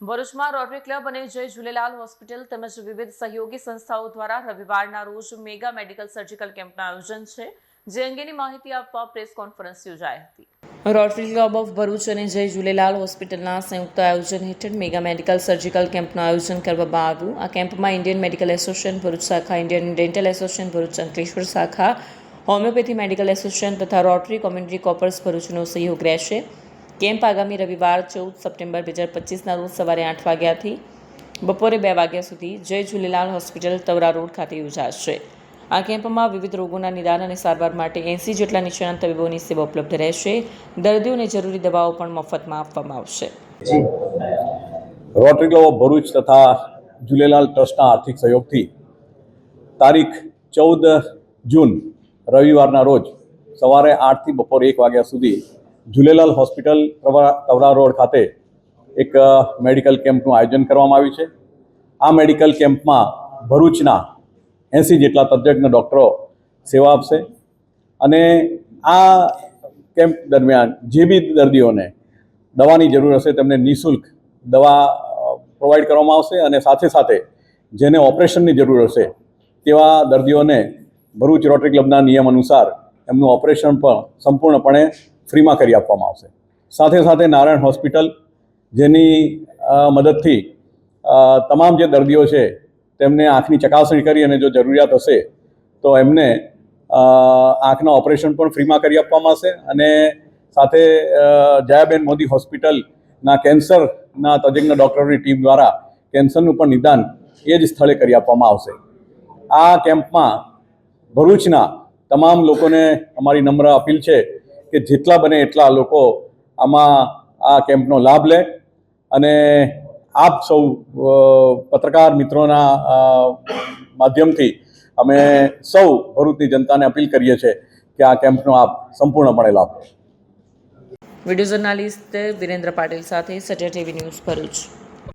ભરૂચમાં rotary club અને જય ઝૂલેલાલ હોસ્પિટલ તેમજ વિવિધ સહયોગી સંસ્થાઓ દ્વારા રવિવારના રોજ મેગા મેડિકલ સર્જિકલ કેમ્પનું આયોજન છે, જે અંગેની માહિતી આપવા પ્રેસ કોન્ફરન્સ યોજાઈ હતી। રોટરી ક્લબ ઓફ ભરૂચ અને જય ઝૂલેલાલ હોસ્પિટલના સંયુક્ત આયોજન હેઠળ મેગા મેડિકલ સર્જિકલ કેમ્પનું આયોજન કરવામાં આવ્યું। આ કેમ્પમાં ઇન્ડિયન મેડિકલ એસોસિએશન ભરૂચ શાખા, Indian dental association Bharuch Ankleshwar શાખા, હોમિયોપેથી મેડિકલ એસોસિએશન તથા રોટરી કોમ્યુનિટી કોર્પસ ભરૂચનો સહયોગ રહેશે। કેમ્પ આગામી રવિવાર 14 સપ્ટેમ્બર 2025ના રોજ સવારે 8 વાગ્યાથી બપોરે 2 વાગ્યા સુધી જય ઝૂલેલાલ હોસ્પિટલ તવરા રોડ ખાતે યોજાશે। આ કેમ્પમાં વિવિધ રોગોના નિદાન અને સારવાર માટે 80 જેટલા નિષ્ણાત તબીબોની સેવા ઉપલબ્ધ રહેશે। દર્દીઓને જરૂરી દવાઓ પણ મફતમાં આપવામાં આવશે। રોટરી ક્લબ ઓફ ભરૂચ તથા ઝૂલેલાલ ટ્રસ્ટના આર્થિક સહયોગથી તારીખ 14 જૂન રવિવારના રોજ સવારે 8 થી બપોરે 1 વાગ્યા સુધી ઝૂલેલાલ હોસ્પિટલ તવરા રોડ ખાતે એક મેડિકલ કેમ્પનું આયોજન કરવામાં આવ્યું છે। આ મેડિકલ કેમ્પમાં ભરૂચના 80 જેટલા તજજ્ઞ ડૉક્ટરો સેવા આપશે અને આ કેમ્પ દરમિયાન જે બી દર્દીઓને દવાની જરૂર હશે તેમને નિઃશુલ્ક દવા પ્રોવાઈડ કરવામાં આવશે અને સાથે સાથે જેને ઓપરેશનની જરૂર હશે તેવા દર્દીઓને ભરૂચ રોટરી ક્લબના નિયમ અનુસાર એમનું ઓપરેશન પણ સંપૂર્ણપણે ફ્રીમાં કરી આપવામાં આવશે। સાથે સાથે નારાયણ હોસ્પિટલ જેની મદદથી તમામ જે દર્દીઓ છે તેમને આંખની ચકાસણી કરી અને જો જરૂરિયાત હશે તો એમને આંખના ઓપરેશન પણ ફ્રીમાં કરી આપવામાં આવશે અને સાથે જયાબેન મોદી હોસ્પિટલના કેન્સરના તજજ્ઞ ડૉક્ટરોની ટીમ દ્વારા કેન્સરનું પણ નિદાન એ જ સ્થળે કરી આપવામાં આવશે। આ કેમ્પમાં ભરૂચના તમામ લોકોને અમારી નમ્ર અપીલ છે કે જેટલા બને એટલા લોકો આમાં આ કેમ્પનો લાભ લે અને આપ સૌ પત્રકાર મિત્રોના માધ્યમથી અમે સૌ ભરૂચની જનતાને અપીલ કરીએ છીએ કે આ કેમ્પનો આપ સંપૂર્ણપણે લાભ લે। વિડીયો જર્નાલિસ્ટ વિરેન્દ્ર પાટીલ સાથે સત્ય ટીવી ન્યૂઝ ભરૂચ।